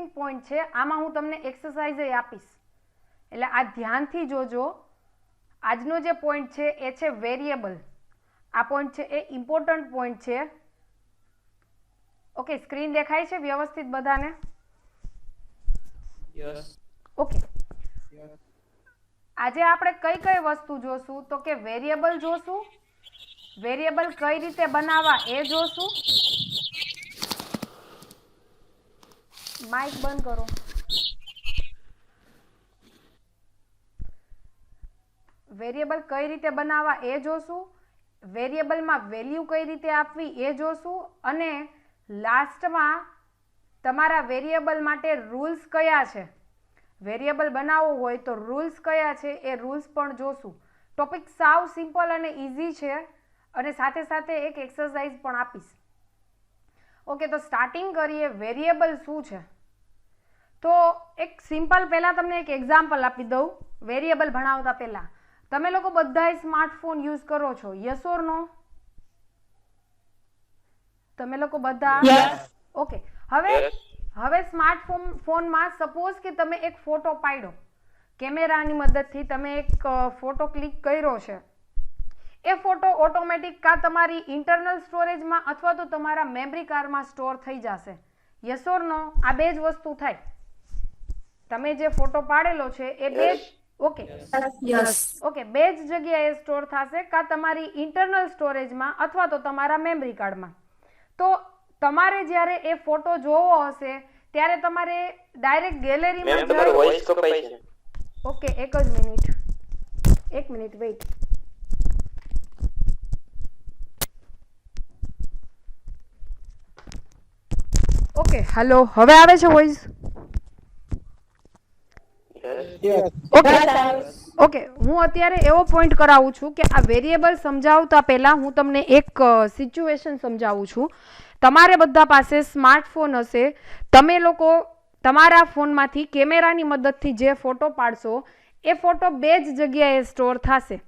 Interesting point છે, આમાં હું તમને એક્સરસાઇઝ આપીશ, એટલે આ ધ્યાનથી જોજો. આજનો જે પોઈન્ટ છે એ છે વેરિયેબલ. આ પોઈન્ટ છે એ ઇમ્પોર્ટન્ટ પોઈન્ટ છે. ઓકે, સ્ક્રીન દેખાય છે વ્યવસ્થિત બધાને? યસ. ઓકે, આજે આપણે કઈ કઈ વસ્તુ જોશું તો કે વેરિયેબલ જોશું, વેરિયેબલ કઈ રીતે બનાવવા એ જોશું. માઇક બંધ કરો. વેરિયેબલ કઈ રીતે બનાવવા એ જોશું, વેરિયેબલમાં વેલ્યુ કઈ રીતે આપવી એ જોશું, અને લાસ્ટમાં તમારા વેરિયેબલ માટે રૂલ્સ કયા છે. વેરિયેબલ બનાવવો હોય તો રૂલ્સ કયા છે એ રૂલ્સ પણ જોશું. ટોપિક સાવ સિમ્પલ અને ઇઝી છે, અને સાથે સાથે એક એક્સરસાઇઝ પણ આપીશ. ઓકે, તો સ્ટાર્ટિંગ કરીએ. વેરિયેબલ શું છે? તો એક સિમ્પલ પહેલાં તમને એક એક્ઝામ્પલ આપી દઉં. વેરિયેબલ ભણાવતા પહેલાં તમે લોકો બધાય સ્માર્ટફોન યુઝ કરો છો, યસ ઓર નો? તમે લોકો બધા? ઓકે, હવે સ્માર્ટફોનમાં સપોઝ કે તમે એક ફોટો પાડ્યો, કેમેરાની મદદથી તમે એક ફોટો ક્લિક કર્યો છે. એ ફોટો ઓટોમેટિક કાં તમારી ઇન્ટરનલ સ્ટોરેજમાં અથવા તો તમારા મેમરી કાર્ડમાં સ્ટોર થઈ જશે, યસ ઓર નો? આ બે જ વસ્તુ થાય. તમે જે ફોટો પાડેલો છે એ બે જ ઓકે બે જ જગ્યાએ સ્ટોર થશે, કાં તમારી ઇન્ટરનલ સ્ટોરેજમાં અથવા તો તમારા મેમરી કાર્ડમાં. તો તમારે જ્યારે એ ફોટો જોવો હશે ત્યારે તમારે ડાયરેક્ટ ગેલેરીમાં ઓકે, એક મિનિટ વેઇટ. ઓકે, હેલો, હવે આવે છે વોઇસ? ઓકે, હું અત્યારે એવો પોઈન્ટ કરાવું છું કે આ વેરિયેબલ સમજાવતા પહેલા હું તમને એક સિચ્યુએશન સમજાવું છું. તમારે બધા પાસે સ્માર્ટફોન હશે, તમે લોકો તમારા ફોનમાંથી કેમેરાની મદદથી જે ફોટો પાડશો એ ફોટો બે જ જગ્યાએ સ્ટોર થશે.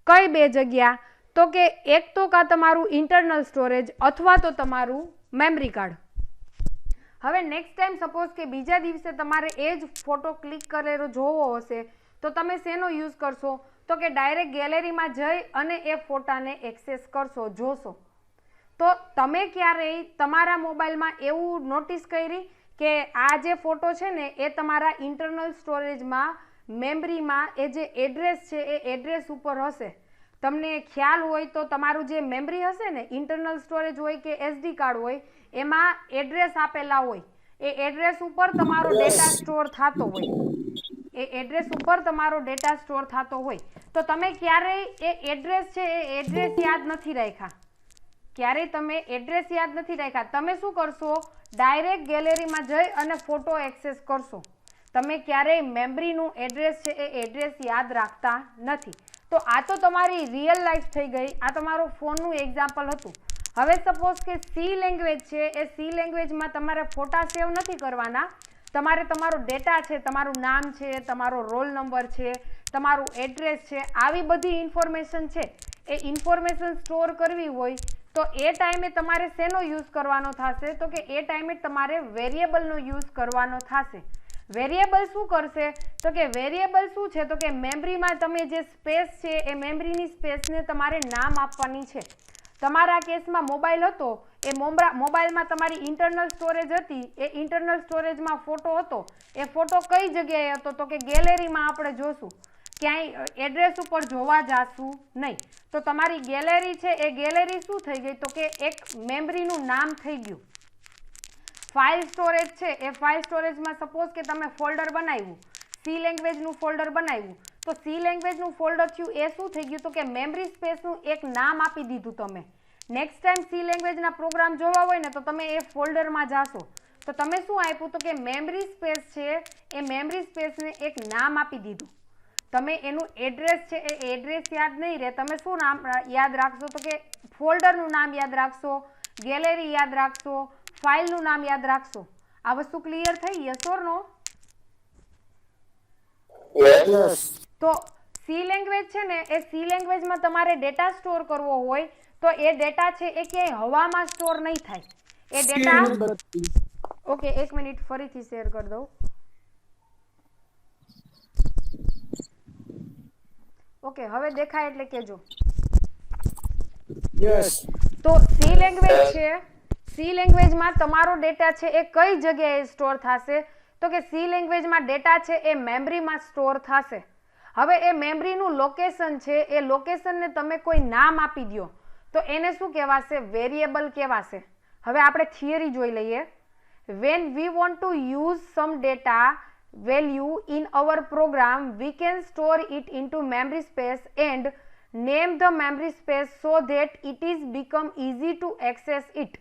કઈ બે જગ્યા? તો કે એક તો કાં તમારું ઇન્ટરનલ સ્ટોરેજ અથવા તો તમારું મેમરી કાર્ડ. હવે નેક્સ્ટ ટાઈમ સપોઝ કે બીજા દિવસે તમારે એ જ ફોટો ક્લિક કરેલો જોવો હશે તો તમે શેનો યુઝ કરશો? તો કે ડાયરેક્ટ ગેલેરીમાં જઈ અને એ ફોટાને એક્સેસ કરશો, જોશો. તો તમે ક્યારેય તમારા મોબાઈલમાં એવું નોટિસ કરી કે આ જે ફોટો છે ને એ તમારા ઇન્ટરનલ સ્ટોરેજમાં મેમરીમાં એ જે એડ્રેસ છે એ એડ્રેસ ઉપર હશે? તમને ખ્યાલ હોય તો તમારું જે મેમરી હશે ને, ઇન્ટરનલ સ્ટોરેજ હોય કે SD કાર્ડ હોય, એમાં એડ્રેસ આપેલા હોય, એ એડ્રેસ ઉપર તમારો ડેટા સ્ટોર થતો હોય, એ એડ્રેસ ઉપર તમારો ડેટા સ્ટોર થતો હોય. તો તમે ક્યારેય એ એડ્રેસ છે એ એડ્રેસ યાદ નથી રાખ્યા, ક્યારેય તમે એડ્રેસ યાદ નથી રાખ્યા. તમે શું કરશો? ડાયરેક્ટ ગેલેરીમાં જઈ અને ફોટો એક્સેસ કરશો. તમે ક્યારેય મેમરીનું એડ્રેસ છે એ એડ્રેસ યાદ રાખતા નથી. તો આ તો તમારી રિયલ લાઈફ થઈ ગઈ, આ તમારો ફોનનું એક્ઝામ્પલ હતું. હવે સપોઝ કે સી લેંગ્વેજ છે, એ સી લેંગ્વેજમાં તમારે ફોટા સેવ નથી કરવાના, તમારે તમારો ડેટા છે, તમારું નામ છે, તમારો રોલ નંબર છે, તમારું એડ્રેસ છે, આવી બધી ઇન્ફોર્મેશન છે, એ ઇન્ફોર્મેશન સ્ટોર કરવી હોય તો એ ટાઈમે તમારે શેનો યુઝ કરવાનો થશે? તો કે એ ટાઈમે તમારે વેરિયેબલનો યુઝ કરવાનો થશે. વેરિયેબલ શું કરશે? તો કે વેરિયેબલ શું છે? તો કે મેમરીમાં તમે જે સ્પેસ છે એ મેમરીની સ્પેસને તમારે નામ આપવાની છે. તમારા કેસમાં મોબાઈલ હતો, એ મોબાઈલમાં તમારી ઇન્ટરનલ સ્ટોરેજ હતી, એ ઇન્ટરનલ સ્ટોરેજમાં ફોટો હતો, એ ફોટો કઈ જગ્યાએ હતો? તો કે ગેલેરીમાં આપણે જોશું, ક્યાંય એડ્રેસ ઉપર જોવા જાશું નહીં. તો તમારી ગેલેરી છે એ ગેલેરી શું થઈ ગઈ? તો કે એક મેમરીનું નામ થઈ ગયું. ફાઇલ સ્ટોરેજ છે એ ફાઇલ સ્ટોરેજમાં સપોઝ કે તમે ફોલ્ડર બનાવ્યું, સી લેંગ્વેજનું ફોલ્ડર બનાવ્યું, તો સી લેંગ્વેજનું ફોલ્ડર થયું એ શું થઈ ગયું? તો કે મેમરી સ્પેસનું એક નામ આપી દીધું તમે. નેક્સ્ટ ટાઈમ સી લેંગ્વેજના પ્રોગ્રામ જોવા હોય ને તો તમે એ ફોલ્ડરમાં જાશો તો તમે શું આપ્યું? તો કે મેમરી સ્પેસ છે એ મેમરી સ્પેસને એક નામ આપી દીધું. તમે એનું એડ્રેસ છે એ એડ્રેસ યાદ નહીં રહે, તમે શું નામ યાદ રાખશો? તો કે ફોલ્ડરનું નામ યાદ રાખશો, ગેલેરી યાદ રાખશો, ફાઇલનું નામ યાદ રાખશો. આ વસ્તુ ક્લિયર થઈ? યસ ઓર નો? તો સી લેંગ્વેજ છે ને એ સી લેંગ્વેજમાં તમારે ડેટા સ્ટોર કરવો હોય તો એ ડેટા છે એ ક્યાંય હવામાં સ્ટોર નહીં થાય. એ ડેટા ઓકે, 1 મિનિટ ફરીથી શેર કરી દઉં. ઓકે, હવે દેખાય એટલે કેજો. યસ. તો સી લેંગ્વેજ છે, સી લેંગ્વેજમાં તમારો ડેટા છે એ કઈ જગ્યાએ સ્ટોર થશે? તો કે સી લેંગ્વેજમાં ડેટા છે એ મેમરીમાં સ્ટોર થશે. હવે એ મેમરીનું લોકેશન છે, એ લોકેશનને તમે કોઈ નામ આપી દો તો એને શું કહેવાશે? વેરિયેબલ કહેવાશે. હવે આપણે થિયરી જોઈ લઈએ. When we want to use some data value in our program, we can store it into memory space and name the memory space so that it is become easy to access it.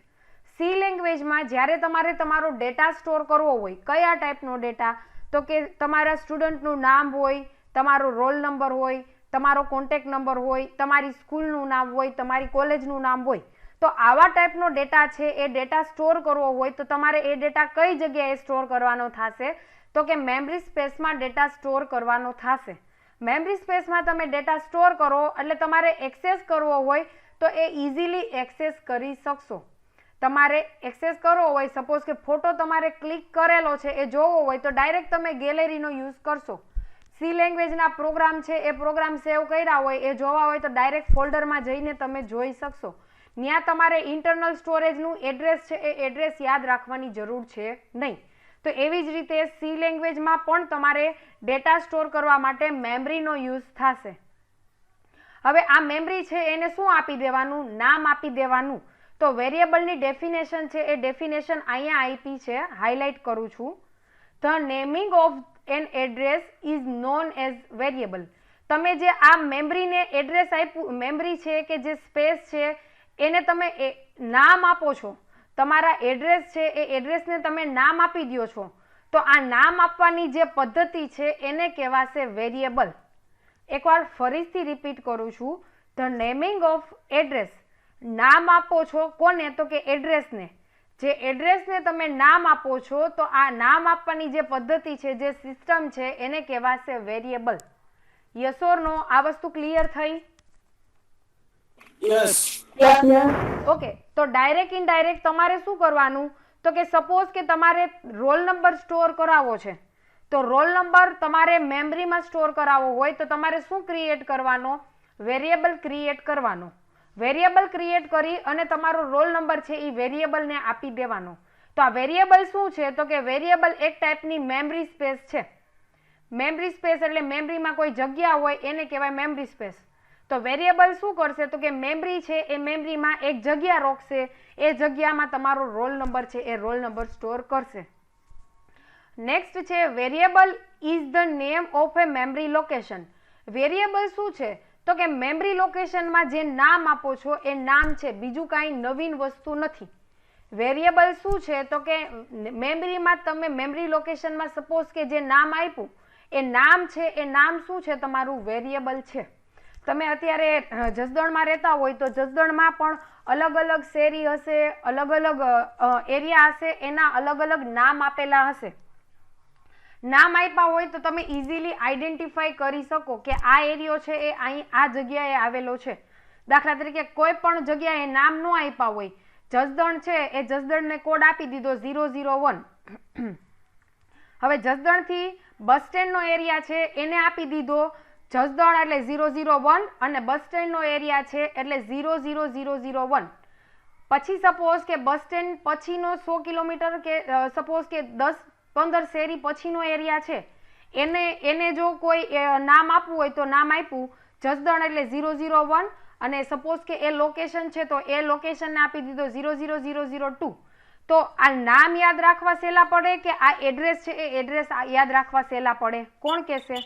C લેંગ્વેજમાં જ્યારે તમારે તમારો data store કરવો હોય, કયા ટાઈપનો data? તો કે તમારા સ્ટુડન્ટનું નામ હોય, તમારો રોલ નંબર હોય, તમારો કોન્ટેક્ટ નંબર હોય, તમારી સ્કૂલનું નામ હોય, તમારી કોલેજનું નામ હોય. તો આવા ટાઈપનો ડેટા છે એ ડેટા સ્ટોર કરવો હોય તો તમારે એ ડેટા કઈ જગ્યાએ સ્ટોર કરવાનો થશે? તો કે મેમરી સ્પેસમાં ડેટા સ્ટોર કરવાનો થશે. મેમરી સ્પેસમાં તમે ડેટા સ્ટોર કરો એટલે તમારે એક્સેસ કરવો હોય તો એ ઇઝીલી એક્સેસ કરી શકશો. તમારે એક્સેસ કરવો હોય, સપોઝ કે ફોટો તમારે ક્લિક કરેલો છે એ જોવો હોય તો ડાયરેક્ટ તમે ગેલેરીનો યુઝ કરશો. સી લેંગ્વેજના પ્રોગ્રામ છે એ પ્રોગ્રામ સેવ કર્યા હોય એ જોવા હોય તો ડાયરેક્ટ ફોલ્ડરમાં જઈને તમે જોઈ શકશો. ત્યાં તમારે ઇન્ટરનલ સ્ટોરેજનું એડ્રેસ છે એ એડ્રેસ યાદ રાખવાની જરૂર છે નહીં. તો એવી જ રીતે સી લેંગ્વેજમાં પણ તમારે ડેટા સ્ટોર કરવા માટે મેમરીનો યુઝ થશે. હવે આ મેમરી છે એને શું આપી દેવાનું? નામ આપી દેવાનું. તો વેરિયેબલની ડેફિનેશન છે એ ડેફિનેશન અહીંયા આપી છે, હાઇલાઇટ કરું છું. The naming of an address is known as variable. તમે જે આ મેમરીને એડ્રેસ આપ્યું, મેમરી છે કે જે સ્પેસ છે એને તમે નામ આપો છો, તમારા એડ્રેસ છે એ એડ્રેસને તમે નામ આપી દો છો, તો આ નામ આપવાની જે પદ્ધતિ છે એને કહેવાશે વેરિયેબલ. એકવાર ફરીથી રિપીટ કરું છું. ધ નેમિંગ ઓફ એડ્રેસ, નામ આપો છો કોને? તો કે એડ્રેસને. જે એડ્રેસને તમે નામ આપો છો તો આ નામ આપવાની જે પદ્ધતિ છે, જે સિસ્ટમ છે એને કહેવાશે વેરિયેબલ. યસ ઓર નો? આ વસ્તુ ક્લિયર થઈ? યસ. ઓકે, તો ડાયરેક્ટ ઇનડાયરેક્ટ તમારે શું કરવાનું? તો કે સપોઝ કે તમારે રોલ નંબર સ્ટોર કરાવવો છે તો રોલ નંબર તમારે મેમરીમાં સ્ટોર કરાવવો હોય તો તમારે શું ક્રિએટ કરવાનો? વેરિયેબલ ક્રિએટ કરવાનો. વેરિયેબલ ક્રિએટ કરી અને તમારો રોલ નંબર છે એ વેરિયેબલને આપી દેવાનો. તો આ વેરિયેબલ શું છે? તો કે વેરિયેબલ એક ટાઈપની મેમરી સ્પેસ છે. મેમરી સ્પેસ એટલે મેમરીમાં કોઈ જગ્યા હોય એને કહેવાય મેમરી સ્પેસ. તો વેરિયેબલ શું કરશે? તો કે મેમરી છે એ મેમરીમાં એક જગ્યા રોકશે, એ જગ્યામાં તમારો રોલ નંબર છે એ રોલ નંબર સ્ટોર કરશે. નેક્સ્ટ છે variable is the name of A memory location. Variable શું છે? તો કે મેમરી લોકેશનમાં જે નામ આપો છો એ નામ છે, બીજું કાંઈ નવીન વસ્તુ નથી. વેરિયેબલ શું છે? તો કે મેમરીમાં તમે મેમરી લોકેશનમાં સપોઝ કે જે નામ આપ્યું એ નામ છે, એ નામ શું છે? તમારું વેરિયેબલ છે. તમે અત્યારે જસદણમાં રહેતા હોય તો જસદણમાં પણ અલગ અલગ શેરી હશે, અલગ અલગ એરિયા હશે, એના અલગ અલગ નામ આપેલા હશે. નામ આપ્યા હોય તો તમે ઇઝીલી આઈડેન્ટિફાઈ કરી શકો કે આ એરિયો છે એ અહીં આ જગ્યાએ આવેલો છે. દાખલા તરીકે કોઈ પણ જગ્યાએ નામ ન આપ્યા હોય, જસદણ છે એ જસદણને કોડ આપી દીધો 001. હવે જસદણથી બસ સ્ટેન્ડનો એરિયા છે એને આપી દીધો જસદણ એટલે 001 અને બસ સ્ટેન્ડનો એરિયા છે એટલે 00001. પછી સપોઝ કે બસ સ્ટેન્ડ પછીનો 100 કિલોમીટર કે સપોઝ કે 10-15 શેરી પછીનો એરિયા છે એને જો કોઈ નામ આપવું હોય તો નામ આપ્યું જસદણ એટલે 001 અને સપોઝ કે એ લોકેશન છે તો એ લોકેશનને આપી દીધો 00002. તો આ નામ યાદ રાખવા સહેલા પડે કે આ એડ્રેસ છે એ એડ્રેસ યાદ રાખવા સહેલા પડે? કોણ કહેશે?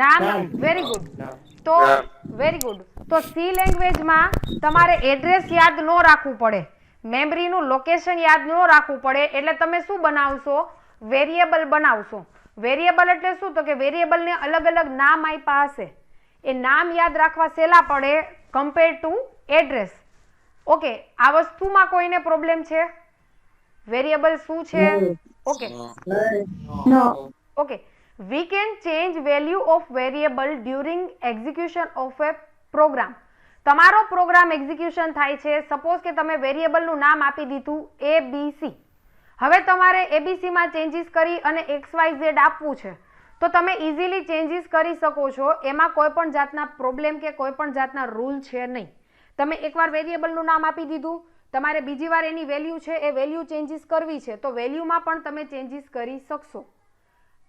નામ. Very good. તો વેરી ગુડ. તો સી લેંગ્વેજમાં તમારે એડ્રેસ યાદ ન રાખવું પડે, મેમરીનું લોકેશન યાદ ન રાખવું પડે, એટલે તમે શું બનાવશો? વેરિયેબલ બનાવશો. વેરિયેબલ એટલે શું? તો કે વેરિયેબલને અલગ અલગ નામ આપ્યા હશે, એ નામ યાદ રાખવા સહેલા પડે કમ્પેર ટુ એડ્રેસ. ઓકે, આ વસ્તુમાં કોઈને પ્રોબ્લેમ છે? વેરિયેબલ શું છે? Okay, okay. We can change value of variable during execution of a program. તમારો પ્રોગ્રામ એક્ઝિક્યુશન થાય છે, સપોઝ કે તમે વેરિયેબલનું નામ આપી દીધું ABC. હવે તમારે એબીસીમાં ચેન્જીસ કરી અને XYZ આપવું છે તો તમે ઇઝીલી ચેન્જીસ કરી શકો છો. એમાં કોઈ પણ જાતના પ્રોબ્લેમ કે કોઈ પણ જાતના રૂલ છે નહીં. તમે એકવાર વેરિયેબલનું નામ આપી દીધું, તમારે બીજી વાર એની વેલ્યુ છે એ વેલ્યુ ચેન્જીસ કરવી છે તો વેલ્યુમાં પણ તમે ચેન્જીસ કરી શકશો.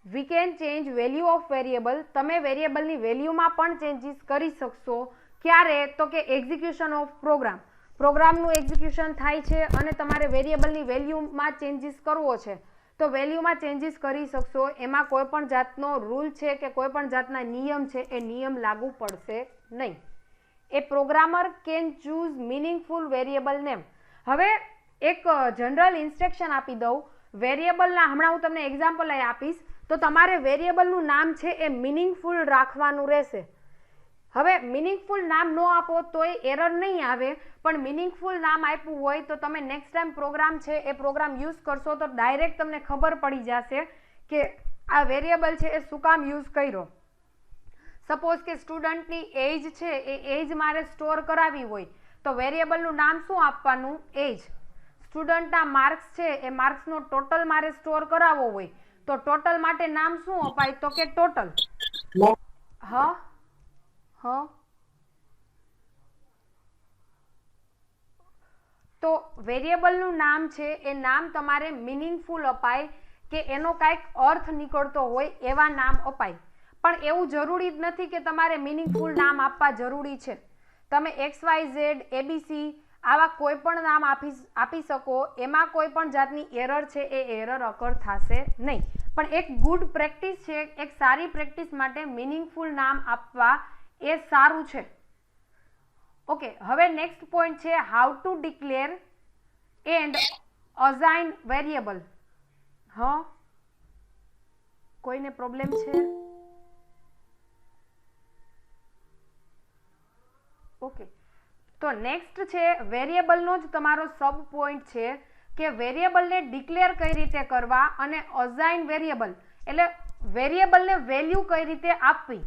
We can change value of variable. તમે વેરિયેબલની વેલ્યુમાં પણ ચેન્જીસ કરી શકશો. ક્યારે? તો કે એક્ઝિક્યુશન ઓફ પ્રોગ્રામ. પ્રોગ્રામનું એક્ઝિક્યુશન થાય છે અને તમારે વેરિયેબલની વેલ્યુમાં ચેન્જીસ કરવો છે તો વેલ્યુમાં ચેન્જીસ કરી શકશો. એમાં કોઈ પણ જાતનો રૂલ છે કે કોઈ પણ જાતના નિયમ છે એ નિયમ લાગુ પડશે નહીં. A programmer can choose meaningful variable name. હવે એક જનરલ ઇન્સ્ટ્રક્શન આપી દઉં વેરિયેબલના. હમણાં હું તમને એક્ઝામ્પલ આપીશ તો તમારે વેરિયેબલનું નામ છે એ મિનિંગફુલ રાખવાનું રહેશે. હવે મિનિંગફુલ નામ ન આપો તો એ એરર નહીં આવે, પણ મિનિંગફુલ નામ આપ્યું હોય તો તમે નેક્સ્ટ ટાઈમ પ્રોગ્રામ છે એ પ્રોગ્રામ યુઝ કરશો તો ડાયરેક્ટ તમને ખબર પડી જશે કે આ વેરિયેબલ છે એ શું કામ યુઝ કર્યો. સપોઝ કે સ્ટુડન્ટની એજ છે એ એજ મારે સ્ટોર કરાવી હોય તો વેરિયેબલનું નામ શું આપવાનું? એજ. સ્ટુડન્ટના માર્ક્સ છે એ માર્ક્સનો ટોટલ મારે સ્ટોર કરાવવો હોય તો ટોટલ માટે નામ શું અપાય? તો કે ટોટલ. હા હા તો વેરિયેબલનું નામ છે એ નામ તમારે મિનિંગફુલ અપાય કે એનો કાંઈક અર્થ નીકળતો હોય એવા નામ અપાય. પણ એવું જરૂરી જ નથી કે તમારે મિનિંગફુલ નામ આપવા જરૂરી છે. તમે XYZ ABC આવા કોઈ પણ નામ આપી શકો. એમાં કોઈ પણ જાતની એરર છે એ એરર અકર થશે નહીં. પણ એક ગુડ પ્રેક્ટિસ છે, એક સારી પ્રેક્ટિસ માટે મિનિંગફુલ નામ આપવા એ સારું છે. ઓકે, હવે નેક્સ્ટ પોઈન્ટ છે how to declare and assign variable. હા, કોઈને પ્રોબ્લેમ છે? ઓકે, તો નેક્સ્ટ છે વેરિયેબલનો જ તમારો સબ પોઈન્ટ છે કે વેરિયેબલને ડિક્લેર કઈ રીતે કરવા અને અસાઇન વેરિયેબલ એટલે વેરિયેબલને વેલ્યુ કઈ રીતે આપવી.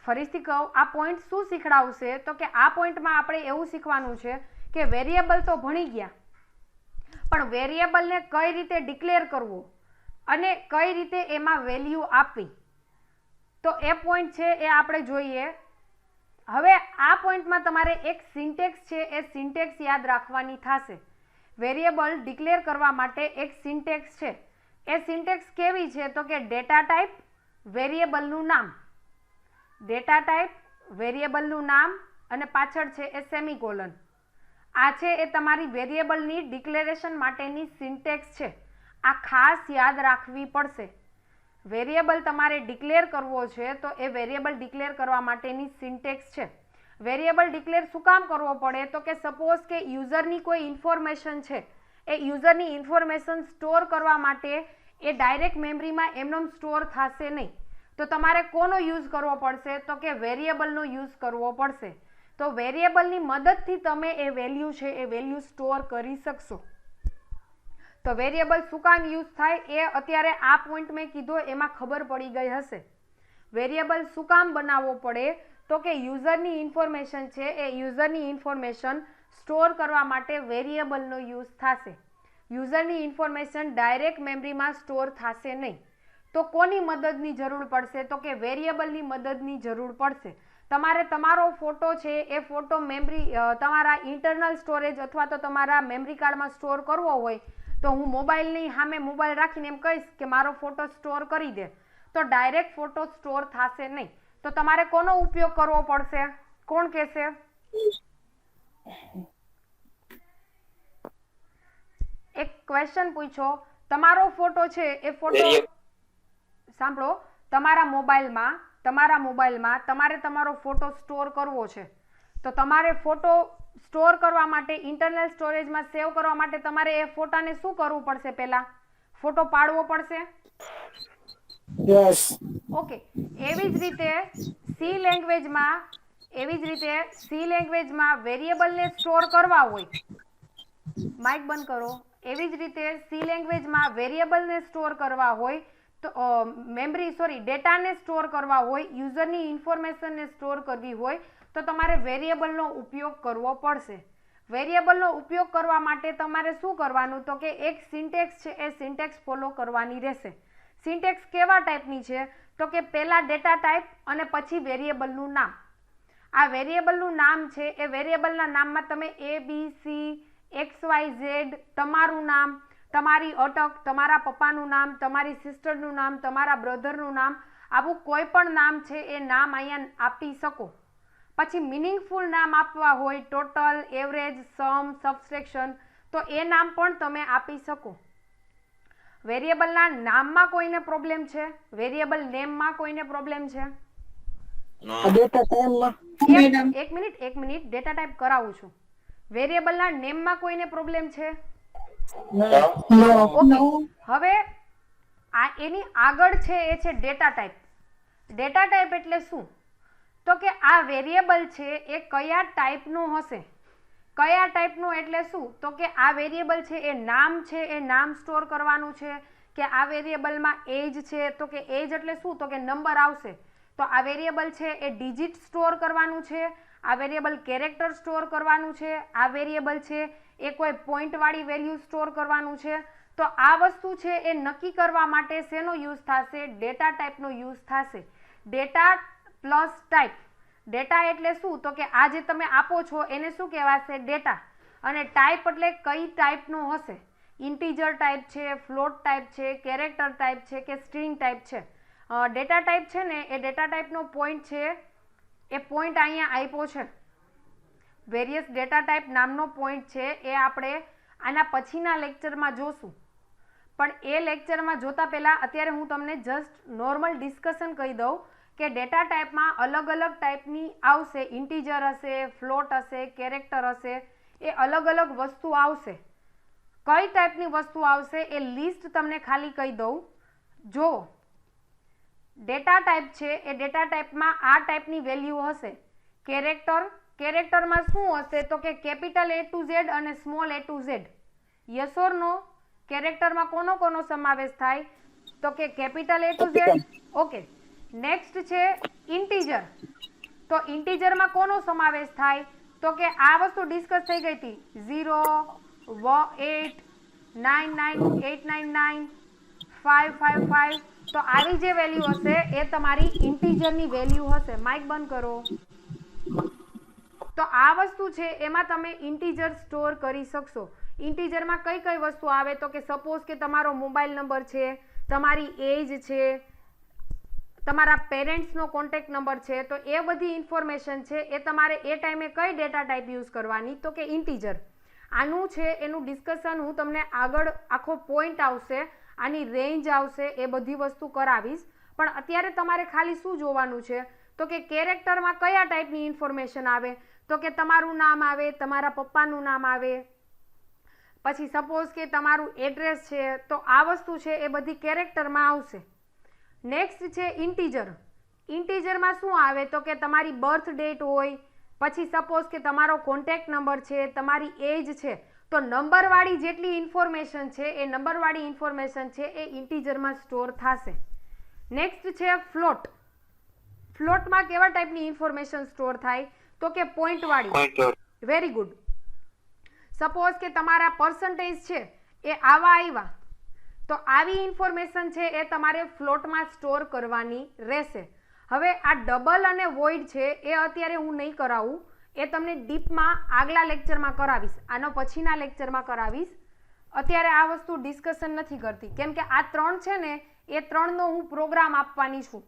ફરીથી કહું, આ પોઈન્ટ શું શીખડાવશે તો કે આ પોઈન્ટમાં આપણે એવું શીખવાનું છે કે વેરિયેબલ તો ભણી ગયા, પણ વેરિયેબલને કઈ રીતે ડિક્લેર કરવું અને કઈ રીતે એમાં વેલ્યુ આપવી. તો એ પોઈન્ટ છે એ આપણે જોઈએ. હવે આ પોઈન્ટમાં તમારે એક સિન્ટેક્સ છે એ સિન્ટેક્સ યાદ રાખવાની થશે. વેરિયેબલ ડિક્લેર કરવા માટે એક સિન્ટેક્સ છે. એ સિન્ટેક્સ કેવી છે તો કે ડેટા ટાઈપ, વેરિયેબલનું નામ. ડેટા ટાઈપ, વેરિયેબલનું નામ અને પાછળ છે એ સેમિકોલન. આ છે એ તમારી વેરિયેબલની ડિક્લેરેશન માટેની સિન્ટેક્સ છે. આ ખાસ યાદ રાખવી પડશે. વેરિયેબલ તમારે ડિક્લેર કરવો છે તો એ વેરિયેબલ ડિક્લેર કરવા માટેની સિન્ટેક્સ છે. વેરિયેબલ ડિક્લેર શું કામ કરવો પડે તો કે સપોઝ કે યુઝરની કોઈ ઇન્ફોર્મેશન છે, એ યુઝરની ઇન્ફોર્મેશન સ્ટોર કરવા માટે એ ડાયરેક્ટ મેમરીમાં એમનેમ સ્ટોર થશે નહીં. તો તમારે કોનો યુઝ કરવો પડશે તો કે વેરિયેબલનો યુઝ કરવો પડશે. તો વેરિયેબલની મદદથી તમે એ વેલ્યુ છે એ વેલ્યુ સ્ટોર કરી શકશો. તો વેરિયેબલ શું કામ યુઝ થાય એ અત્યારે આ પોઈન્ટ મેં કીધો એમાં ખબર પડી ગઈ હશે. વેરિયેબલ શું કામ બનાવવો પડે તો કે યુઝરની ઇન્ફોર્મેશન છે એ યુઝરની ઇન્ફોર્મેશન સ્ટોર કરવા માટે વેરિયેબલનો યુઝ થશે. યુઝરની ઇન્ફોર્મેશન ડાયરેક્ટ મેમરીમાં સ્ટોર થશે નહીં. તો કોની મદદની જરૂર પડશે તો કે વેરિયેબલની મદદની જરૂર પડશે. તમારે તમારો ફોટો છે એ ફોટો મેમરી તમારા ઇન્ટરનલ સ્ટોરેજ અથવા તો તમારા મેમરી કાર્ડમાં સ્ટોર કરવો હોય તો હું મોબાઈલની સામે મોબાઈલ રાખીને એમ કહીશ કે મારો ફોટો સ્ટોર કરી દે તો ડાયરેક્ટ ફોટો સ્ટોર થશે નહીં. તો તમારે કોનો ઉપયોગ કરવો પડશે? કોણ કહેશે? એક ક્વેશ્ચન પૂછો. તમારો ફોટો છે એ ફોટો સાંભળો, તમારા મોબાઈલમાં તમારે તમારો ફોટો સ્ટોર કરવો છે તો તમારે ફોટો સ્ટોર કરવા માટે ઇન્ટરનલ સ્ટોરેજમાં સેવ કરવા માટે તમારે એ ફોટાને શું કરવું પડશે? પહેલા ફોટો પાડવો પડશે. યસ. ઓકે, એવી જ રીતે સી લેંગ્વેજમાં વેરિયેબલને સ્ટોર કરવા હોય, માઇક બંધ કરો. એવી જ રીતે સી લેંગ્વેજમાં વેરિયેબલને સ્ટોર કરવા હોય તો ડેટાને સ્ટોર કરવા હોય, યુઝરની ઇન્ફોર્મેશનને સ્ટોર કરવી હોય તો તમારે વેરિયેબલનો ઉપયોગ કરવો પડશે. વેરિયેબલનો ઉપયોગ કરવા માટે તમારે શું કરવાનું તો કે એક સિન્ટેક્સ છે એ સિન્ટેક્સ ફોલો કરવાની રહેશે. સિન્ટેક્સ કેવા ટાઈપની છે તો કે પહેલા ડેટા ટાઈપ અને પછી વેરિયેબલનું નામ. આ વેરિયેબલનું નામ છે એ વેરિયેબલના નામમાં તમે ABC, XYZ, તમારું નામ, તમારી અટક, તમારા પપ્પાનું નામ, તમારી સિસ્ટરનું નામ, તમારા બ્રધરનું નામ, આવું કોઈ પણ નામ છે એ નામ અહીંયા આપી શકો. પછી મિનિંગફુલ નામ આપવા હોય ટોટલ, એવરેજ, સમ, સબસ્ટ્રેક્શન, તો એ નામ પણ તમે આપી શકો. વેરિયેબલના નામમાં કોઈને પ્રોબ્લેમ છે? વેરિયેબલ નેમમાં કોઈને પ્રોબ્લેમ છે? ડેટા ટાઈમમાં એક મિનિટ ડેટા ટાઈપ કરાવું છું. વેરિયેબલના નેમમાં કોઈને પ્રોબ્લેમ છે? ઓકે, હવે આ એની આગળ છે એ છે ડેટા ટાઈપ. ડેટા ટાઈપ એટલે શું તો કે આ વેરિયેબલ છે એ કયા ટાઈપનો હશે. કયા ટાઈપનો એટલે શું તો કે આ વેરિયેબલ છે એ નામ છે એ નામ સ્ટોર કરવાનું છે, કે આ વેરિયેબલમાં એજ છે તો કે એજ એટલે શું તો કે નંબર આવશે. તો આ વેરિયેબલ છે એ ડિજિટ સ્ટોર કરવાનું છે, આ વેરિયેબલ કેરેક્ટર સ્ટોર કરવાનું છે, આ વેરિયેબલ છે એ કોઈ પોઈન્ટવાળી વેલ્યુ સ્ટોર કરવાનું છે. તો આ વસ્તુ છે એ નક્કી કરવા માટે શેનો યુઝ થશે? ડેટા ટાઈપનો યુઝ થશે. Data plus type. ડેટા એટલે શું તો કે આ જે તમે આપો છો એને શું કહેવાશે? ડેટા. અને ટાઈપ એટલે કઈ ટાઈપનો હશે? ઇન્ટીજર ટાઈપ છે, ફ્લોટ ટાઈપ છે, કેરેક્ટર ટાઈપ છે કે સ્ટ્રિંગ ટાઈપ છે. ડેટા ટાઈપ છે ને એ ડેટા ટાઈપનો પોઈન્ટ છે એ પોઈન્ટ અહીંયા આપ્યો છે. વેરિયસ ડેટા ટાઈપ નામનો પોઈન્ટ છે એ આપણે આના પછીના લેક્ચરમાં જોશું. પણ એ લેક્ચરમાં જોતા પહેલાં અત્યારે હું તમને જસ્ટ નોર્મલ ડિસ્કશન કહી દઉં કે ડેટા ટાઈપમાં અલગ અલગ ટાઈપની આવશે. ઇન્ટીજર હશે, ફ્લોટ હશે, કેરેક્ટર હશે, એ અલગ અલગ વસ્તુ આવશે. કઈ ટાઈપની વસ્તુ આવશે એ લિસ્ટ તમને ખાલી કહી દઉં. જો ડેટા ટાઈપ છે એ ડેટા ટાઈપમાં આ ટાઈપની વેલ્યુ હશે. કેરેક્ટરમાં શું હશે તો કે કેપિટલ A to Z અને small A to Z. Yes or no? કેરેક્ટરમાં કોનો સમાવેશ થાય તો કે capital A to Z. Okay, next છે ઇન્ટીજર. તો ઇન્ટીજરમાં કોનો સમાવેશ થાય તો કે આ વસ્તુ ડિસ્કસ થઈ ગઈ હતી 0, 8, 9, 9, 899, 555. તો આવી જે વેલ્યુ હશે એ તમારી ઇન્ટીજરની વેલ્યુ હશે. માઇક બંધ કરો. તો આ વસ્તુ છે એમાં તમે ઇન્ટીજર સ્ટોર કરી શકશો. ઇન્ટીજરમાં કઈ કઈ વસ્તુ આવે તો કે સપોઝ કે તમારો મોબાઈલ નંબર છે, તમારી એજ છે, તમારા પેરેન્ટ્સનો કોન્ટેક્ટ નંબર છે, તો એ બધી ઇન્ફોર્મેશન છે એ તમારે એ ટાઈમે કઈ ડેટા ટાઈપ યુઝ કરવાની તો કે ઇન્ટીજર. આનું છે એનું ડિસ્કશન હું તમને આગળ આખો પોઈન્ટ આવશે, આની રેન્જ આવશે, એ બધી વસ્તુ કરાવીશ. પણ અત્યારે તમારે ખાલી શું જોવાનું છે તો કે કેરેક્ટરમાં કયા ટાઈપની ઇન્ફોર્મેશન આવે તો કે તમારું નામ આવે, તમારા પપ્પાનું નામ આવે, પછી સપોઝ કે તમારું એડ્રેસ છે, તો આ વસ્તુ છે એ બધી કેરેક્ટરમાં આવશે. નેક્સ્ટ છે ઇન્ટીજર. ઇન્ટીજરમાં શું આવે તો કે તમારી બર્થ ડેટ હોય, પછી સપોઝ કે તમારો કોન્ટેક્ટ નંબર છે, તમારી એજ છે, તો નંબરવાળી જેટલી ઇન્ફોર્મેશન છે એ નંબરવાળી ઇન્ફોર્મેશન છે એ ઇન્ટીજરમાં સ્ટોર થશે. નેક્સ્ટ છે ફ્લોટ. ફ્લોટમાં કેવા ટાઈપની ઇન્ફોર્મેશન સ્ટોર થાય તો કે પોઈન્ટવાળી. Very good. સપોઝ કે તમારા પર્સન્ટેજ છે એ આવા આવ્યા, તો આવી ઇન્ફોર્મેશન છે એ તમારે ફ્લોટમાં સ્ટોર કરવાની રહેશે. હવે આ ડબલ અને વોઇડ છે એ અત્યારે હું નહીં કરાવું, એ તમને ડીપમાં આગલા લેક્ચરમાં કરાવીશ, આનો પછીના લેક્ચરમાં કરાવીશ. અત્યારે આ વસ્તુ ડિસ્કશન નથી કરતી કેમ કે આ 3 છે ને એ 3નો હું પ્રોગ્રામ આપવાની છું.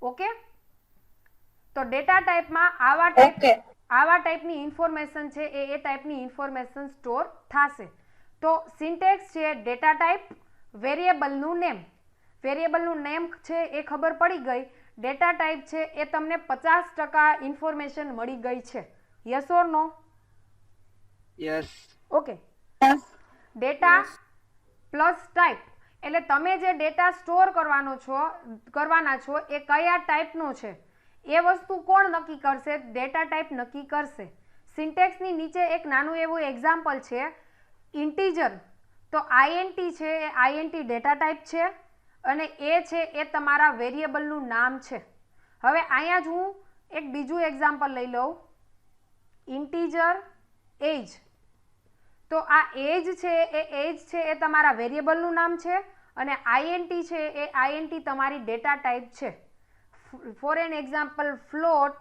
ઓકે, તો ડેટા ટાઈપમાં આવા ટાઈપની ઇન્ફોર્મેશન છે એ ટાઈપની ઇન્ફોર્મેશન સ્ટોર થશે. તો સિન્ટેક્સ છે ડેટા ટાઈપ, વેરિયેબલનું નેમ. વેરિયેબલનું નેમ છે એ ખબર પડી ગઈ. ડેટા ટાઈપ છે એ તમને 50% ઇન્ફોર્મેશન મળી ગઈ છે. Yes or no? Yes. Okay. Data plus type એટલે તમે જે ડેટા સ્ટોર કરવાના છો એ કયા ટાઈપનો છે એ વસ્તુ કોણ નક્કી કરશે? ડેટા ટાઈપ નક્કી કરશે. સિન્ટેક્સની નીચે એક નાનું એવું એક્ઝામ્પલ છે. ઇન્ટીજર, તો આઈએનટી છે એ આઈએનટી ડેટા ટાઈપ છે અને એ છે એ તમારા વેરિયેબલનું નામ છે. હવે અહીંયા જ હું એક બીજું એક્ઝામ્પલ લઈ લઉં. ઇન્ટીજર એજ. તો આ એજ છે એ તમારા વેરિયેબલનું નામ છે અને આઈએનટી છે એ આઈએનટી તમારી ડેટા ટાઈપ છે. For an example float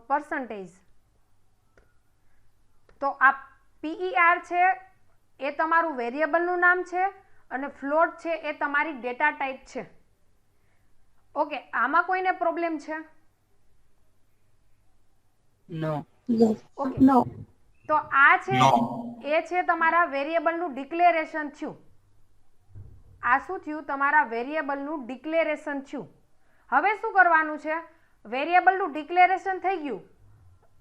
percentage. તો આ PER છે એ તમારું વેરિયેબલનું નામ છે અને ફ્લોટ છે એ તમારી ડેટા ટાઈપ છે. ઓકે, આમાં કોઈને પ્રોબ્લેમ છે? No. ઓકે. No. તો આ છે એ છે તમારા વેરિયેબલનું ડિક્લેરેશન થયું. આ શું થયું? તમારા વેરિયેબલનું ડિક્લેરેશન થયું. હવે શું કરવાનું છે? વેરિયેબલનું ડિક્લેરેશન થઈ ગયું.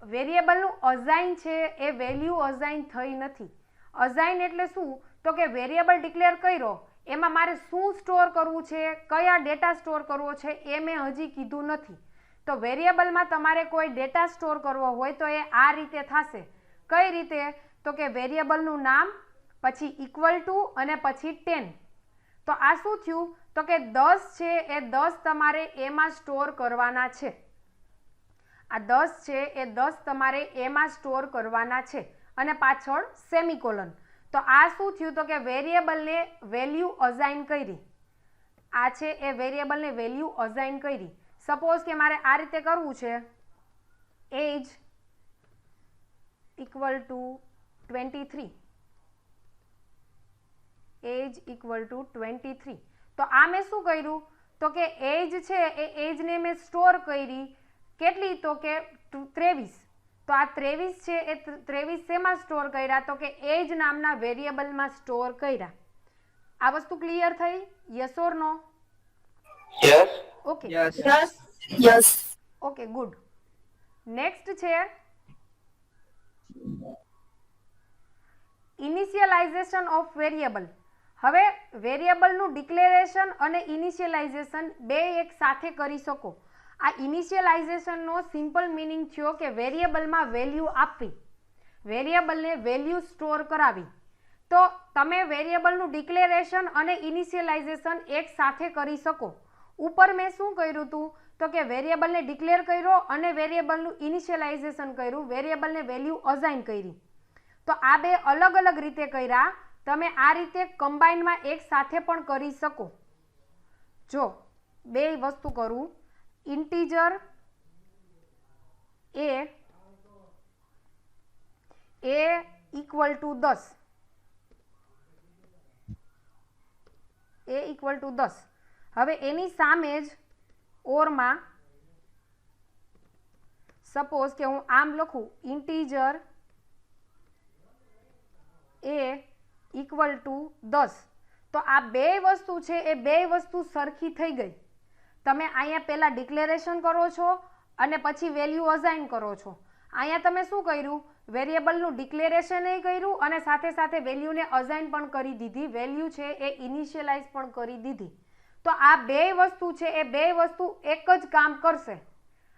વેરિયેબલનું અસાઇન છે એ વેલ્યુ અસાઇન થઈ નથી. અસાઇન એટલે શું? તો કે વેરિયેબલ ડિક્લેર કર્યો, એમાં મારે શું સ્ટોર કરવું છે, કયા ડેટા સ્ટોર કરવો છે એ મેં હજી કીધું નથી. તો વેરિયેબલમાં તમારે કોઈ ડેટા સ્ટોર કરવો હોય તો એ આ રીતે થશે. કઈ રીતે? તો કે વેરિયેબલનું નામ, પછી ઇક્વલ ટુ અને પછી 10. તો આ શું થયું? તો કે 10 છે એ 10 તમારે એમાં સ્ટોર કરવાના છે. આ 10 છે એ 10 તમારે એમાં સ્ટોર કરવાના છે અને પાછળ સેમિકોલન. તો આ શું થયું? તો કે વેરિયેબલને વેલ્યુ અસાઇન કરી. આ છે એ વેરિયેબલને વેલ્યુ અસાઇન કરી. સપોઝ કે મારે આ રીતે કરવું છે, age equal to 23. Age equal to 23. તો આ મેં શું કર્યું? તો કે એજ છે એ એજને મેં સ્ટોર કરી. કેટલી? તો કે 23. તો આ 23 છે એ 23 શેમાં સ્ટોર કર્યા? તો કે એજ નામના વેરિયેબલમાં સ્ટોર કર્યા. આ વસ્તુ ક્લિયર થઈ? Yes or no? Yes. Okay. Yes. Yes. Okay, good. Next છે ઇનિશિયલાઇઝેશન ઓફ વેરિયેબલ. હવે વેરિયેબલનું ડિક્લેરેશન અને ઇનિશિયલાઇઝેશન બે એક સાથે કરી શકો. આ ઇનિશિયલાઇઝેશનનો સિમ્પલ મિનિંગ થયો કે વેરિયેબલમાં વેલ્યુ આપવી, વેરિયેબલને વેલ્યુ સ્ટોર કરાવી. તો તમે વેરિયેબલનું ડિક્લેરેશન અને ઇનિશિયલાઇઝેશન એક સાથે કરી શકો. ઉપર મેં શું કર્યું હતું? તો કે વેરિયેબલને ડિક્લેર કર્યો અને વેરિયેબલનું ઇનિશિયલાઇઝેશન કર્યું, વેરિયેબલને વેલ્યુ અસાઇન કરી. તો આ બે અલગ અલગ રીતે કર્યા. તમે આ રીતે કમ્બાઇનમાં એક સાથે પણ કરી શકો. જો બે વસ્તુ કરું, integer A equal to 10, A equal to 10. હવે એની સામે જ ઓરમાં સપોઝ કે હું આમ લખું, ઇન્ટીજર એ ઇક્વલ ટુ 10. તો આ બે વસ્તુ છે એ બે વસ્તુ સરખી થઈ ગઈ. તમે અહીંયા પહેલાં ડિક્લેરેશન કરો છો અને પછી વેલ્યુ અસાઇન કરો છો. અહીંયા તમે શું કર્યું? વેરિયેબલનું ડિક્લેરેશન એ કર્યું અને સાથે સાથે વેલ્યુને અસાઇન પણ કરી દીધી, વેલ્યુ છે એ ઇનિશિયલાઇઝ પણ કરી દીધી. તો આ બે વસ્તુ છે એ બે વસ્તુ એક જ કામ કરશે.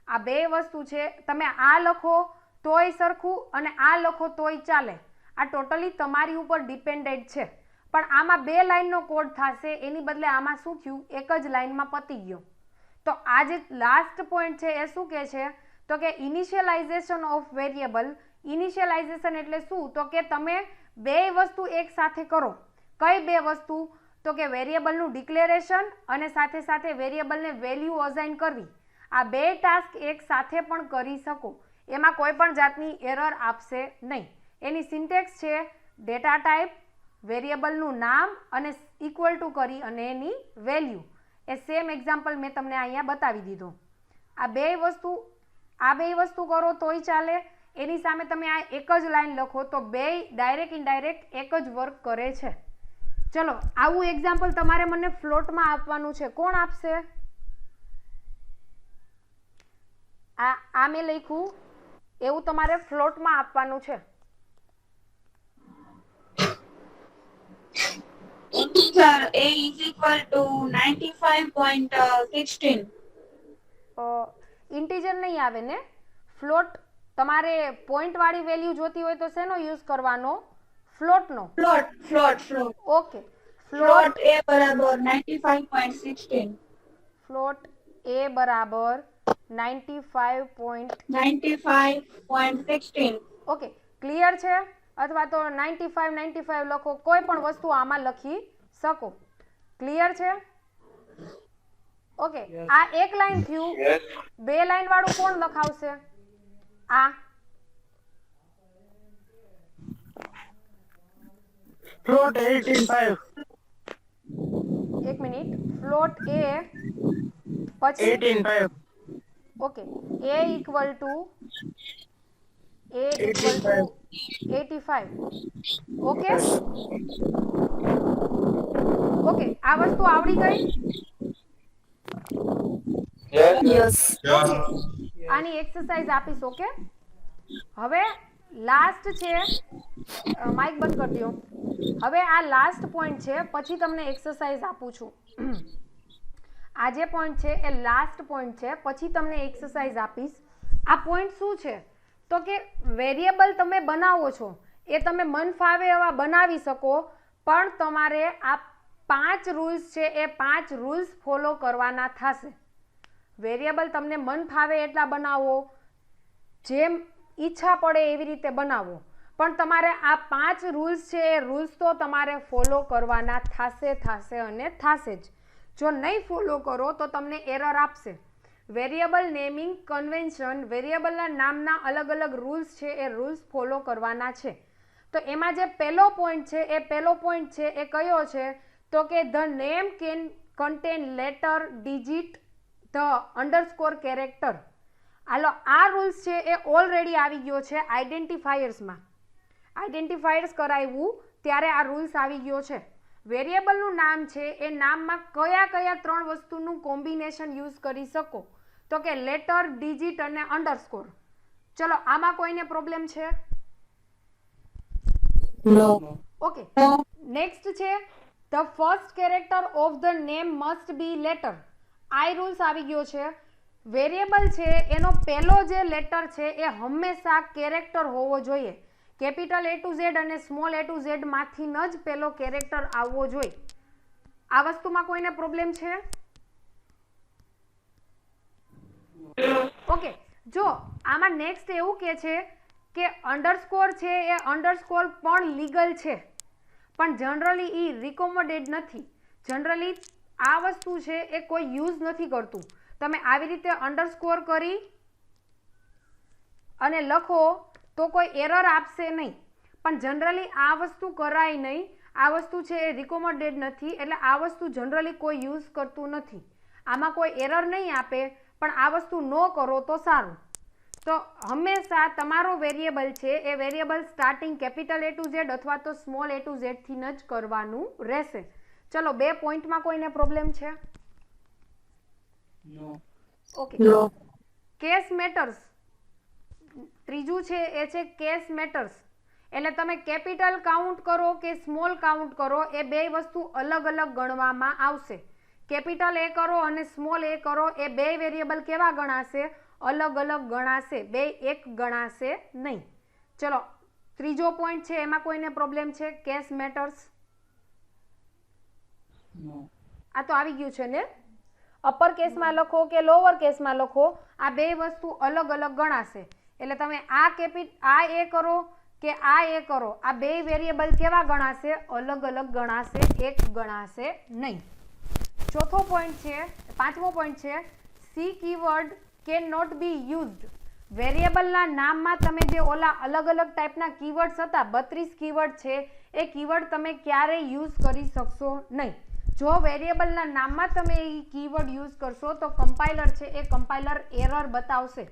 આ બે વસ્તુ છે, તમે આ લખો તોય સરખું અને આ લખો તોય ચાલે. આ ટોટલી તમારી ઉપર ડિપેન્ડેડ છે. પણ આમાં બે લાઇનનો કોડ થશે, એની બદલે આમાં શું થયું? એક જ લાઇનમાં પતી ગયો. તો આ જે લાસ્ટ પોઈન્ટ છે એ શું કહે છે? તો કે ઇનિશિયલાઇઝેશન ઓફ વેરિયેબલ. ઇનિશિયલાઇઝેશન એટલે શું? તો કે તમે બે વસ્તુ એક સાથે કરો. કઈ બે વસ્તુ? તો કે વેરિયેબલનું ડિક્લેરેશન અને સાથે સાથે વેરિયેબલને વેલ્યુ અસાઇન કરવી. આ બે ટાસ્ક એક સાથે પણ કરી શકો. એમાં કોઈ પણ જાતની એરર આપશે નહીં. એની સિન્ટેક્સ છે ડેટા ટાઈપ, વેરિયેબલનું નામ અને ઇક્વલ ટુ કરી અને એની વેલ્યુ. એ સેમ એક્ઝામ્પલ મેં તમને અહીંયા બતાવી દીધો. આ બે વસ્તુ કરો તોય ચાલે. એની સામે તમે આ એક જ લાઈન લખો તો બે ડાયરેક્ટ ઇનડાયરેક્ટ એક જ વર્ક કરે છે. ચલો, આવું એક્ઝામ્પલ તમારે મને ફ્લોટમાં આપવાનું છે. કોણ આપશે? આ મેં લખ્યું એવું તમારે ફ્લોટમાં આપવાનું છે. Integer a is equal to 95.16. Integer નહીં આવે ને, ફ્લોટ. તમારે પોઈન્ટ વાળી વેલ્યુ જોતી હોય તો શેનો યુઝ કરવાનો? ફ્લોટનો? float. Okay, float Float A બરાબર 95.16. ફ્લોટ એ બરાબર 95. 95.16. ઓકે, ક્લિયર છે? અથવા તો 95 લખો, કોઈ પણ વસ્તુ આમાં લખી શકો. ક્લિયર છે? ઓકે, આ એક લાઈન થયું. Yes. 2 લાઈન વાળું કોણ લખાવશે? આ Float 18.5. 1 મિનિટ. ફ્લોટ એ પછી 18.5. Okay, a equal to 85. Okay okay, આ વસ્તુ આવડી ગઈ? Yes. Yes. ઓકે, આની એક્સરસાઇઝ આપીશ. ઓકે, હવે લાસ્ટ છે, માઇક બંધ કરી દો. હવે આ લાસ્ટ પોઈન્ટ છે, પછી તમને એક્સરસાઇઝ આપું છું. આ જે પોઈન્ટ છે એ લાસ્ટ પોઈન્ટ છે, પછી તમને એક્સરસાઇઝ આપીશ. આ પોઈન્ટ શું છે? તો કે વેરિયેબલ તમે બનાવો છો એ તમે મન ફાવે એવા બનાવી શકો, પણ તમારે આ 5 રૂલ્સ છે એ 5 રૂલ્સ ફોલો કરવાના થશે. વેરિયેબલ તમને મન ફાવે એટલા બનાવો, જેમ ઈચ્છા પડે એવી રીતે બનાવો, પણ તમારે આ 5 રૂલ્સ છે એ રૂલ્સ તો તમારે ફોલો કરવાના થશે અને થશે જ. જો નહીં ફોલો કરો તો તમને એરર આપશે. વેરિયેબલ નેમિંગ કન્વેન્શન, વેરિયેબલના નામના અલગ અલગ રૂલ્સ છે એ રૂલ્સ ફોલો કરવાના છે. તો એમાં જે પહેલો પોઈન્ટ છે એ કયો છે? તો કે the name can contain letter, digit, the underscore character. હાલો, આ રૂલ્સ છે એ ઓલરેડી આવી ગયો છે આઈડેન્ટિફાયર્સમાં. આઈડેન્ટિફાયર્સ કરાવ્યું ત્યારે આ રૂલ્સ આવી ગયો છે. વેરિયેબલનું નામ છે એ નામમાં કયા 3 વસ્તુનું કોમ્બિનેશન યુઝ કરી શકો? તો કે લેટર, ડિજિટ અને અંડરસ્કોર. ચલો, આમાં કોઈને પ્રોબ્લેમ છે? No. ઓકે, નેક્સ્ટ છે the first character of the name must be letter. આ રૂલ્સ આવી ગયો છે. વેરિયેબલ છે એનો પહેલો જે લેટર છે એ હંમેશા કેરેક્ટર હોવો જોઈએ. કેપિટલ A to Z અને સ્મોલ a to Z માંથી જ પહેલો કેરેક્ટર આવવો જોઈએ. આ વસ્તુમાં કોઈને પ્રોબ્લેમ છે? ઓકે, જો આમાં નેક્સ્ટ એવું કે છે કે અંડરસ્કોર છે એ અંડરસ્કોર પણ લીગલ છે, પણ જનરલી એ રિકોમેન્ડેડ નથી. જનરલી આ વસ્તુ છે એ કોઈ યુઝ નથી કરતું. તમે આવી રીતે અંડરસ્કોર કરી અને લખો તો કોઈ એરર આપશે નહીં, પણ જનરલી આ વસ્તુ કરાય નહીં. આ વસ્તુ છે એ રિકોમેન્ડેડ નથી, એટલે આ વસ્તુ જનરલી કોઈ યુઝ કરતું નથી. આમાં કોઈ એરર નહીં આપે, પણ આ વસ્તુ ન કરો તો સારું. તો હંમેશા તમારો વેરિયેબલ છે એ variable starting capital A to Z અથવા તો સ્મોલ a to Z થી જ કરવાનું રહેશે. ચલો, 2 પોઈન્ટમાં કોઈને પ્રોબ્લેમ છે? No. Okay, No. Case matters. ત્રીજું છે એ છે કેસ મેટર્સ. એટલે તમે કેપિટલ કાઉન્ટ કરો કે સ્મોલ કાઉન્ટ કરો, એ 2 વસ્તુ અલગ અલગ ગણવામાં આવશે. કેપિટલ A કરો અને સ્મોલ a કરો, એ 2 વેરિયેબલ કેવા ગણાશે? અલગ અલગ ગણાશે, 2 એક ગણાશે નહીં. ચલો, ત્રીજો પોઈન્ટ છે એમાં કોઈને પ્રોબ્લેમ છે? Case matters. No. આ તો આવી ગયું છે ને? અપર કેસમાં લખો કે લોઅર કેસમાં લખો, આ 2 વસ્તુ અલગ અલગ ગણાશે. એટલે તમે આ એ કરો કે આ એ કરો, આ 2 વેરિયેબલ કેવા ગણાશે? અલગ અલગ ગણાશે, એક ગણાશે નહીં. ચોથો પોઈન્ટ છે, 5મો પોઈન્ટ છે C keyword can not be used. વેરિયેબલના નામમાં તમે જે ઓલા અલગ અલગ ટાઈપના કીવર્ડ્સ હતા, 32 કીવર્ડ છે, એ કીવર્ડ તમે ક્યારેય યુઝ કરી શકશો નહીં. જો વેરિયેબલના નામમાં તમે એ કીવર્ડ યુઝ કરશો તો કમ્પાઇલર છે એ કમ્પાઇલર એરર બતાવશે,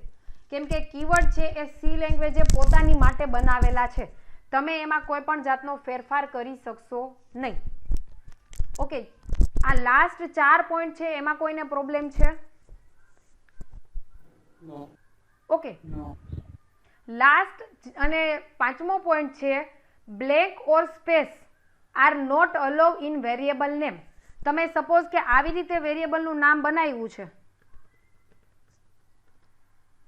કેમ કે કીવર્ડ છે એ સી લેંગ્વેજે પોતાની માટે બનાવેલા છે. તમે એમાં કોઈ પણ જાતનો ફેરફાર કરી શકશો નહીં. ઓકે, આ લાસ્ટ 4 પોઈન્ટ છે એમાં કોઈને પ્રોબ્લેમ છે? No. Okay, No. લાસ્ટ અને 5મો પોઈન્ટ છે blank or space are not allow in variable name. તમે સપોઝ કે આવી રીતે વેરિયેબલનું નામ બનાવ્યું છે,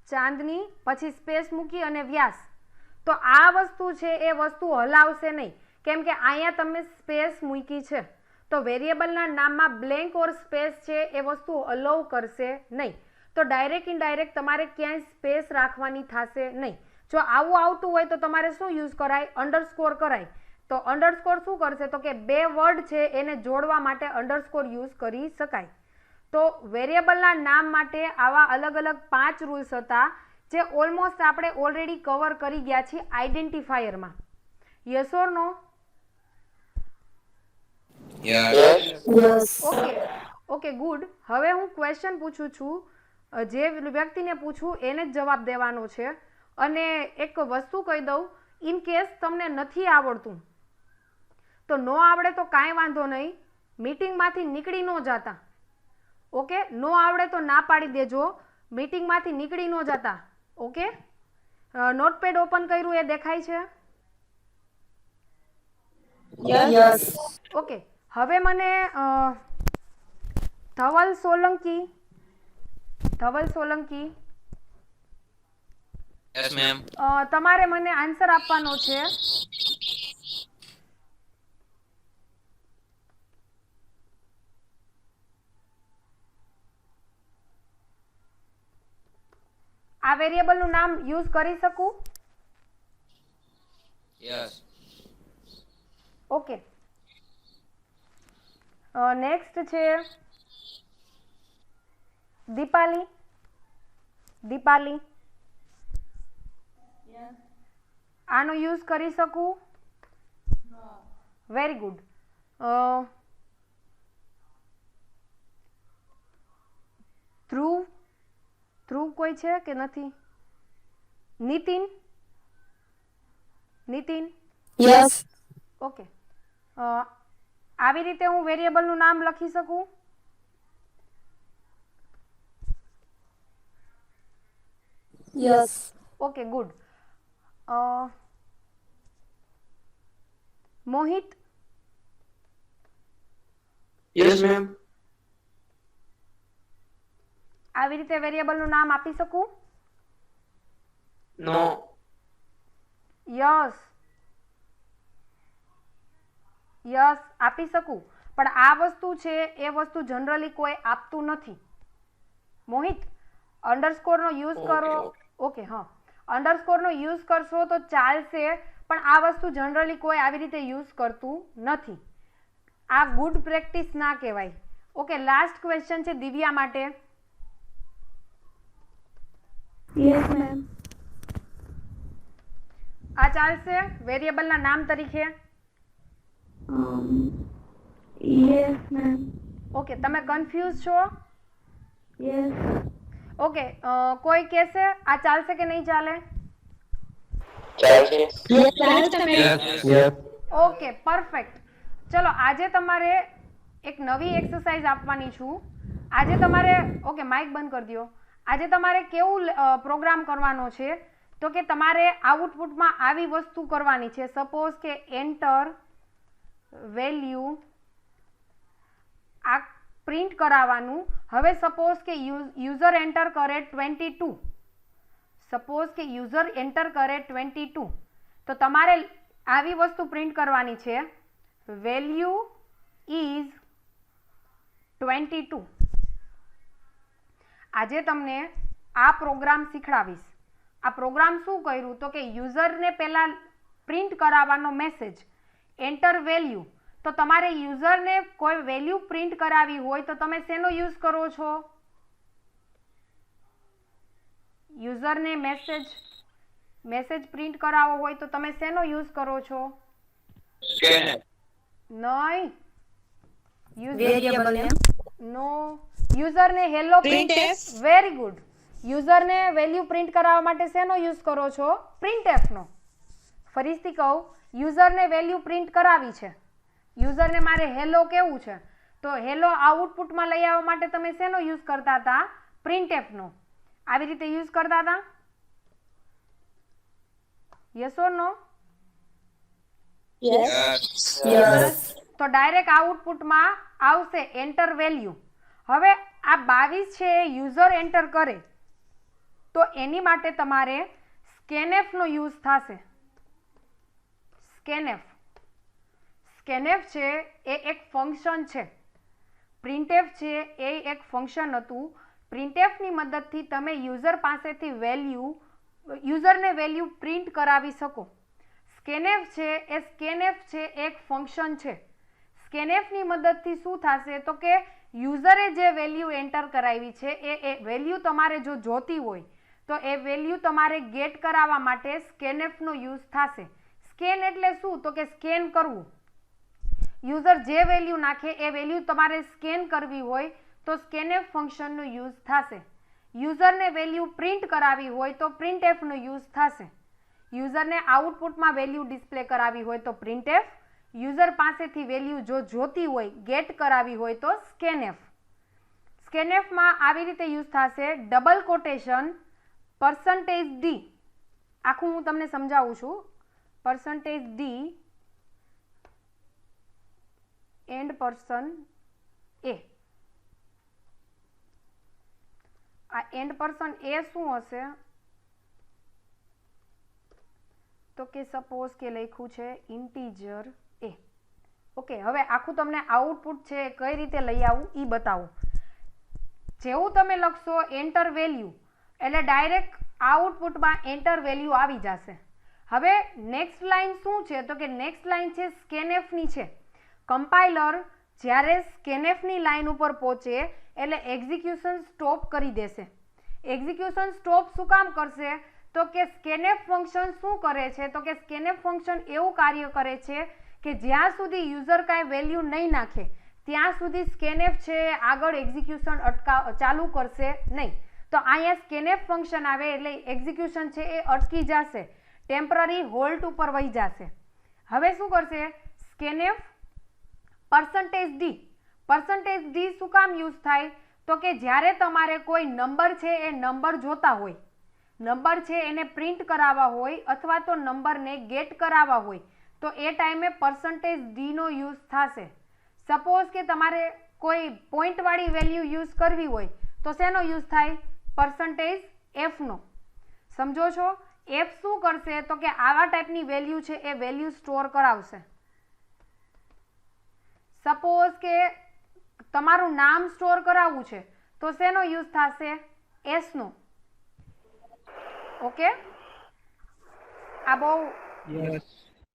ચાંદની, પછી સ્પેસ મૂકી અને વ્યાસ, તો આ વસ્તુ છે એ વસ્તુ હલાવશે નહીં. કેમ કે અહીંયા તમે સ્પેસ મૂકી છે, તો વેરિયેબલના નામમાં બ્લેન્ક ઓર સ્પેસ છે એ વસ્તુ અલાઉ કરશે નહીં. તો ડાયરેક્ટ ઇનડાયરેક્ટ તમારે ક્યાંય સ્પેસ રાખવાની થશે નહીં. જો આવું આવતું હોય તો તમારે શું યુઝ કરાય? અંડરસ્કોર કરાય. તો અંડરસ્કોર શું કરશે? તો કે બે વર્ડ છે એને જોડવા માટે અંડરસ્કોર યુઝ કરી શકાય. તો વેરિયેબલના નામ માટે આવા અલગ અલગ 5 રૂલ્સ હતા, જે ઓલમોસ્ટ આપણે ઓલરેડી કવર કરી ગયા છીએ આઈડેન્ટિફાયરમાં. Yes or no? Yes. Okay good. હવે હું ક્વેશ્ચન પૂછું છું, જે વ્યક્તિને પૂછું એને જ જવાબ દેવાનો છે. અને એક વસ્તુ કહી દઉં, ઇન કેસ તમને નથી આવડતું તો નો આવડે તો કાંઈ વાંધો નહીં, મીટિંગમાંથી નીકળી ન જતા. ઓકે, નો આવડે તો ના પાડી દેજો, મીટિંગમાંથી નીકળી ન જતા. ઓકે, નોટપેડ ઓપન કર્યું એ દેખાય છે? Yes. ઓકે, હવે મને ધવલ સોલંકી Yes, ma'am. તમારે મને આન્સર આપવાનો છે. આ વેરિયેબલનું નામ યુઝ કરી શકું? Yes. ઓકે, નેક્સ્ટ છે દીપાલી. આનો યુઝ કરી શકું? Very good. ધ્રુવ કોઈ છે કે નથી? નીતિન? Yes. ઓકે, આવી રીતે હું વેરિયેબલનું નામ લખી શકું? Yes. Okay good. Mohit? Yes, ma'am. આવી રીતે વેરિયેબલનું નામ આપી શકું? No. યસ, આપી શકું, પણ આ વસ્તુ છે એ વસ્તુ જનરલી કોઈ આપતું નથી. મોહિત, અંડરસ્કોરનો યુઝ કરો. ઓકે, હા, અંડરસ્કોરનો યુઝ કરશો તો ચાલશે, પણ આ વસ્તુ જનરલી કોઈ આવી રીતે યુઝ કરતું નથી. આ ગુડ પ્રેક્ટિસ ના કહેવાય. ઓકે, લાસ્ટ ક્વેશ્ચન છે દિવ્યા માટે. Yes, ma'am. આ ચાલશે વેરિયેબલના નામ તરીકે? Yes, ma'am. ઓકે, તમે કન્ફ્યુઝ છો? Yes. ઓકે, કોઈ કહેશે આ ચાલશે કે નહીં ચાલે? Yes. Okay, perfect. ચલો, આજે તમારે એક નવી એક્સરસાઇઝ આપવાની છું. આજે તમારે, ઓકે માઇક બંધ કરી દો. આજે તમારે કેવું પ્રોગ્રામ કરવાનો છે? તો કે તમારે આઉટપુટમાં આવી વસ્તુ કરવાની છે. સપોઝ કે એન્ટર વેલ્યુ આ પ્રિન્ટ કરાવવાનું. હવે સપોઝ કે યુઝર એન્ટર કરે 22. સપોઝ કે યુઝર એન્ટર કરે 22, તો તમારે આવી વસ્તુ પ્રિન્ટ કરવાની છે, વેલ્યુ ઇઝ 22. આજે તમને આ પ્રોગ્રામ શીખડાવીશ. આ પ્રોગ્રામ શું કર્યું? તો કે યુઝરને પહેલા પ્રિન્ટ કરાવવાનો મેસેજ એન્ટર વેલ્યુ. તો તમારે યુઝરને કોઈ વેલ્યુ પ્રિન્ટ કરાવી હોય તો તમે શેનો યુઝ કરો છો? યુઝરને મેસેજ પ્રિન્ટ કરાવવો હોય તો તમે શેનો યુઝ કરો છો? Scanner. નહીં, Variable name. નો. યુઝરને હેલો Printf. Very good. યુઝરને વેલ્યુ પ્રિન્ટ કરાવવા માટે શેનો યુઝ કરો છો? પ્રિન્ટએફ નો. ફરીથી કહું, યુઝરને વેલ્યુ પ્રિન્ટ કરાવી છે, યુઝરને મારે હેલો કેવું છે, તો હેલો આઉટપુટમાં લઈ આવવા માટે તમે શેનો યુઝ કરતા હતા? પ્રિન્ટએફ નો. આવી રીતે યુઝ કરતા હતા? Yes or no? Yes. Yes. તો ડાયરેક્ટ આઉટપુટમાં આવશે એન્ટર વેલ્યુ. હવે આ 22 છે એ યુઝર એન્ટર કરે તો એની માટે તમારે સ્કેનએફ નો યુઝ થશે. સ્કેનએફ સ્કેનએફ છે એ એક ફંક્શન છે, પ્રિન્ટએફ છે એ એક ફંક્શન હતું. પ્રિન્ટએફની મદદથી તમે યુઝર પાસેથી યુઝરને વેલ્યુ પ્રિન્ટ કરાવી શકો. સ્કેનએફ છે એક ફંક્શન છે. સ્કેનએફની મદદથી શું થશે તો કે યુઝરે જે વેલ્યુ એન્ટર કરાવી છે એ વેલ્યુ તમારે જો જોતી હોય તો એ વેલ્યુ તમારે ગેટ કરાવવા માટે સ્કેનએફનો યુઝ થશે. સ્કેન એટલે શું તો કે સ્કેન કરવું. યુઝર જે વેલ્યુ નાખે એ વેલ્યુ તમારે સ્કેન કરવી હોય તો સ્કેનએફ ફંક્શનનો યુઝ થશે. યુઝરને વેલ્યુ પ્રિન્ટ કરાવી હોય તો પ્રિન્ટએફનો યુઝ થશે. યુઝરને આઉટપુટમાં વેલ્યુ ડિસ્પ્લે કરાવી હોય તો પ્રિન્ટએફ, યુઝર પાસેથી વેલ્યુ જો જોતી હોય ગેટ કરાવી હોય તો સ્કેનએફ. સ્કેનએફમાં આવી રીતે યુઝ થશે ડબલ કોટેશન %d. આખું હું તમને સમજાવું છું. %d and %a. આ એન્ડ %a શું હશે તો કે સપોઝ કે લખ્યું છે ઇન્ટીજર a. ઓકે, હવે આખું તમને આઉટપુટ છે કઈ રીતે લઈ આવું એ બતાવું. જેવું તમે લખશો એન્ટર વેલ્યુ એટલે ડાયરેક્ટ આઉટપુટમાં એન્ટર વેલ્યુ આવી જશે. હવે નેક્સ્ટ લાઈન શું છે તો કે નેક્સ્ટ લાઈન છે સ્કેનએફની છે. કમ્પાઇલર જ્યારે સ્કેનએફની લાઈન ઉપર પહોંચે એટલે એક્ઝિક્યુશન સ્ટોપ કરી દેશે. એક્ઝિક્યુશન સ્ટોપ શું કામ કરશે તો કે સ્કેનએફ ફંક્શન શું કરે છે તો કે સ્કેનએફ ફંક્શન એવું કાર્ય કરે છે કે જ્યાં સુધી યુઝર કાંઈ વેલ્યુ નહીં નાખે ત્યાં સુધી સ્કેનએફ છે આગળ એક્ઝિક્યુશન ચાલુ કરશે નહીં. તો અહીંયા સ્કેનએફ ફંક્શન આવે એટલે એક્ઝિક્યુશન છે એ અટકી જશે, ટેમ્પરરી હોલ્ડ ઉપર વહી જશે. હવે શું કરશે સ્કેનએફ %d શું કામ યુઝ થાય તો કે જ્યારે તમારે કોઈ નંબર છે એ નંબર જોતા હોય, નંબર છે એને પ્રિન્ટ કરાવવા હોય અથવા તો નંબરને ગેટ કરાવવા હોય તો એ ટાઈમે %d નો યુઝ થશે. સપોઝ કે તમારે કોઈ પોઈન્ટવાળી વેલ્યુ યુઝ કરવી હોય તો શેનો યુઝ થાય %f નો. સમજો છો? f શું કરશે તો કે આવા ટાઈપની વેલ્યુ છે એ વેલ્યુ સ્ટોર કરાવશે. સપોઝ કે તમારું નામ સ્ટોર કરાવવું છે તો શેનો યુઝ થશે s નો. ઓકે, આ બહુ Yes.